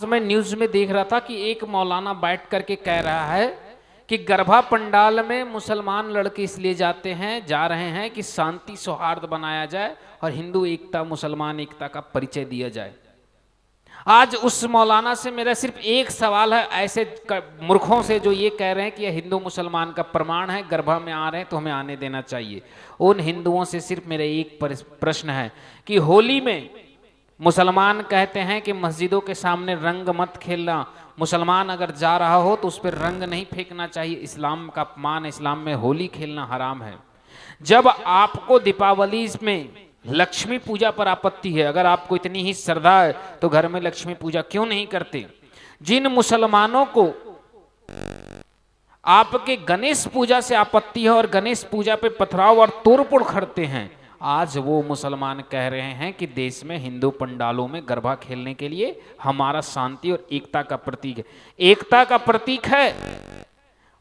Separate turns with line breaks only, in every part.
मैं न्यूज में देख रहा था कि एक मौलाना बैठ करके कह रहा है कि गरबा पंडाल में मुसलमान लड़के इसलिए जा रहे हैं कि शांति सौहार्द बनाया जाए और हिंदू एकता मुसलमान एकता का परिचय दिया जाए। आज उस मौलाना से मेरा सिर्फ एक सवाल है, ऐसे मूर्खों से जो ये कह रहे हैं कि यह हिंदू मुसलमान का प्रमाण है, गरबा में आ रहे हैं तो हमें आने देना चाहिए। उन हिंदुओं से सिर्फ मेरा एक प्रश्न है कि होली में मुसलमान कहते हैं कि मस्जिदों के सामने रंग मत खेलना, मुसलमान अगर जा रहा हो तो उस पर रंग नहीं फेंकना चाहिए, इस्लाम का अपमान, इस्लाम में होली खेलना हराम है। जब आपको दीपावली में लक्ष्मी पूजा पर आपत्ति है, अगर आपको इतनी ही श्रद्धा है तो घर में लक्ष्मी पूजा क्यों नहीं करते? जिन मुसलमानों को आपके गणेश पूजा से आपत्ति है और गणेश पूजा पे पथराव और तोड़फोड़ करते हैं, आज वो मुसलमान कह रहे हैं कि देश में हिंदू पंडालों में गरबा खेलने के लिए हमारा शांति और एकता का प्रतीक है। एकता का प्रतीक है,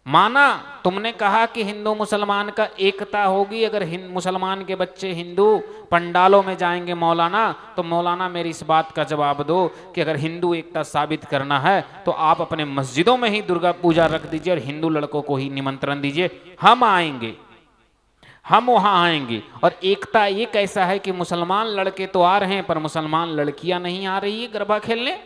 माना तुमने कहा कि हिंदू मुसलमान का एकता होगी अगर मुसलमान के बच्चे हिंदू पंडालों में जाएंगे मौलाना, तो मौलाना मेरी इस बात का जवाब दो कि अगर हिंदू एकता साबित करना है तो आप अपने मस्जिदों में ही दुर्गा पूजा रख दीजिए और हिंदू लड़कों को ही निमंत्रण दीजिए, हम आएंगे, हम वहां आएंगे। और एकता ये कैसा है कि मुसलमान लड़के तो आ रहे हैं पर मुसलमान लड़कियां नहीं आ रही है गरबा खेलने।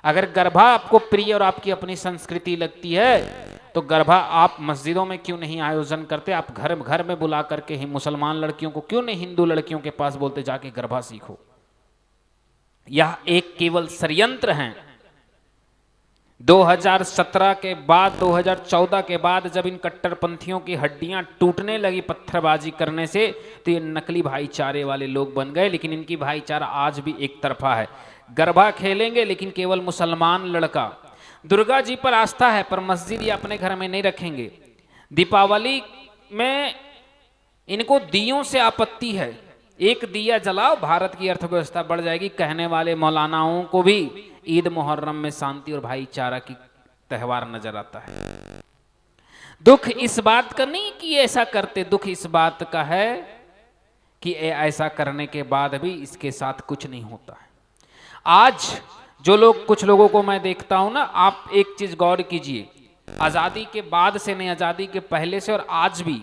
अगर गरबा आपको प्रिय और आपकी अपनी संस्कृति लगती है तो गरबा आप मस्जिदों में क्यों नहीं आयोजन करते? आप घर घर में बुला करके ही मुसलमान लड़कियों को क्यों नहीं हिंदू लड़कियों के पास बोलते जाके गरबा सीखो? यह एक केवल षड्यंत्र है। 2017 के बाद 2014 के बाद जब इन कट्टरपंथियों की हड्डियां टूटने लगी पत्थरबाजी करने से, तो ये नकली भाईचारे वाले लोग बन गए। लेकिन इनकी भाईचारा आज भी एक तरफा है। गरबा खेलेंगे लेकिन केवल मुसलमान लड़का। दुर्गा जी पर आस्था है पर मस्जिद या अपने घर में नहीं रखेंगे। दीपावली में इनको दियों से आपत्ति है, एक दिया जलाओ भारत की अर्थव्यवस्था बढ़ जाएगी। कहने वाले मौलानाओं को भी ईद मुहर्रम में शांति और भाईचारा की त्यौहार नजर आता है। दुख इस बात का नहीं कि ऐसा करते, दुख इस बात का है कि ऐसा करने के बाद भी इसके साथ कुछ नहीं होता है। आज जो लोग, कुछ लोगों को मैं देखता हूं ना, आप एक चीज गौर कीजिए, आजादी के बाद से नहीं, आजादी के पहले से और आज भी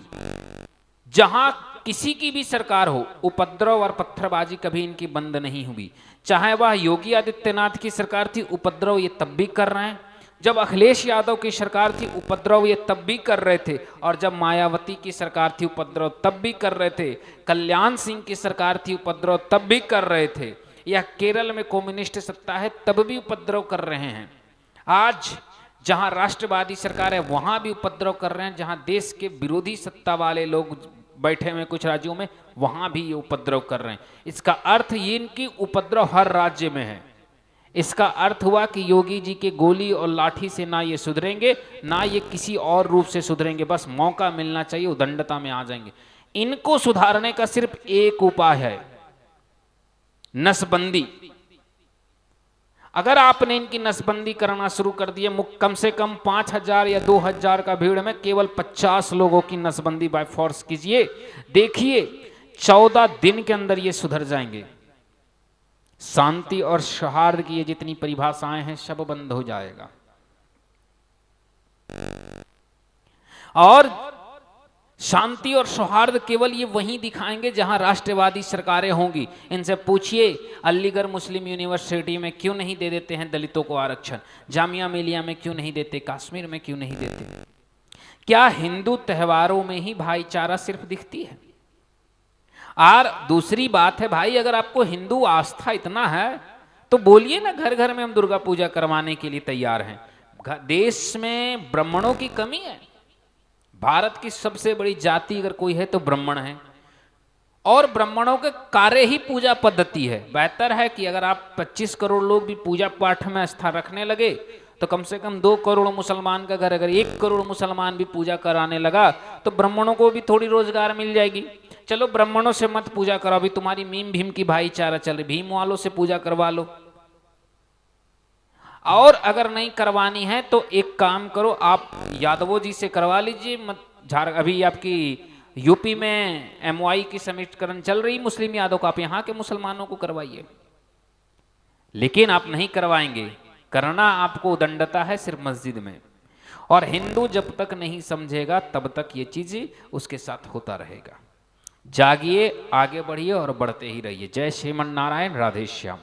जहां किसी की भी सरकार हो, उपद्रव और पत्थरबाजी कभी इनकी बंद नहीं हुई। चाहे वह योगी आदित्यनाथ की सरकार थी, उपद्रव ये तब भी कर रहे हैं। जब अखिलेश यादव की सरकार थी, उपद्रव ये तब भी कर रहे थे। और जब मायावती की सरकार थी, उपद्रव तब भी कर रहे थे। कल्याण सिंह की सरकार थी, उपद्रव तब भी कर रहे थे। या केरल में कम्युनिस्ट सत्ता है तब भी उपद्रव कर रहे हैं। आज जहां राष्ट्रवादी सरकार है वहां भी उपद्रव कर रहे हैं। जहां देश के विरोधी सत्ता वाले लोग बैठे हुए कुछ राज्यों में, वहां भी ये उपद्रव कर रहे हैं। इसका अर्थ ये इनकी उपद्रव हर राज्य में है। इसका अर्थ हुआ कि योगी जी के गोली और लाठी से ना ये सुधरेंगे, ना ये किसी और रूप से सुधरेंगे। बस मौका मिलना चाहिए, उदंडता में आ जाएंगे। इनको सुधारने का सिर्फ एक उपाय है, नसबंदी। अगर आपने इनकी नसबंदी करना शुरू कर दिए, कम से कम 5000 या 2000 का भीड़ में केवल 50 लोगों की नसबंदी बाय फोर्स कीजिए, देखिए 14 दिन के अंदर ये सुधर जाएंगे। शांति और सौहार्द की ये जितनी परिभाषाएं हैं सब बंद हो जाएगा। और शांति और सौहार्द केवल ये वहीं दिखाएंगे जहां राष्ट्रवादी सरकारें होंगी। इनसे पूछिए अलीगढ़ मुस्लिम यूनिवर्सिटी में क्यों नहीं दे देते हैं दलितों को आरक्षण, जामिया मिलिया में क्यों नहीं देते, कश्मीर में क्यों नहीं देते? क्या हिंदू त्योहारों में ही भाईचारा सिर्फ दिखती है? और दूसरी बात है भाई, अगर आपको हिंदू आस्था इतना है तो बोलिए ना, घर घर में हम दुर्गा पूजा करवाने के लिए तैयार हैं। देश में ब्राह्मणों की कमी है। भारत की सबसे बड़ी जाति अगर कोई है तो ब्राह्मण है, और ब्राह्मणों के कार्य ही पूजा पद्धति है। बेहतर है कि अगर आप 25 करोड़ लोग भी पूजा पाठ में आस्था रखने लगे तो कम से कम 2 करोड़ मुसलमान का घर, अगर 1 करोड़ मुसलमान भी पूजा कराने लगा तो ब्राह्मणों को भी थोड़ी रोजगार मिल जाएगी। चलो ब्राह्मणों से मत पूजा करो, अभी तुम्हारी मीम भीम की भाईचारा चल रही, भीम वालों से पूजा करवा लो। और अगर नहीं करवानी है तो एक काम करो, आप यादवों जी से करवा लीजिए। अभी आपकी यूपी में MY की समीकरण चल रही मुस्लिम यादव को, आप यहां के मुसलमानों को करवाइए। लेकिन आप नहीं करवाएंगे करना आपको उदंडता है सिर्फ मस्जिद में, और हिंदू जब तक नहीं समझेगा तब तक ये चीज उसके साथ होता रहेगा। जागिए, आगे बढ़िए और बढ़ते ही रहिए। जय श्रीमन नारायण, राधे श्याम।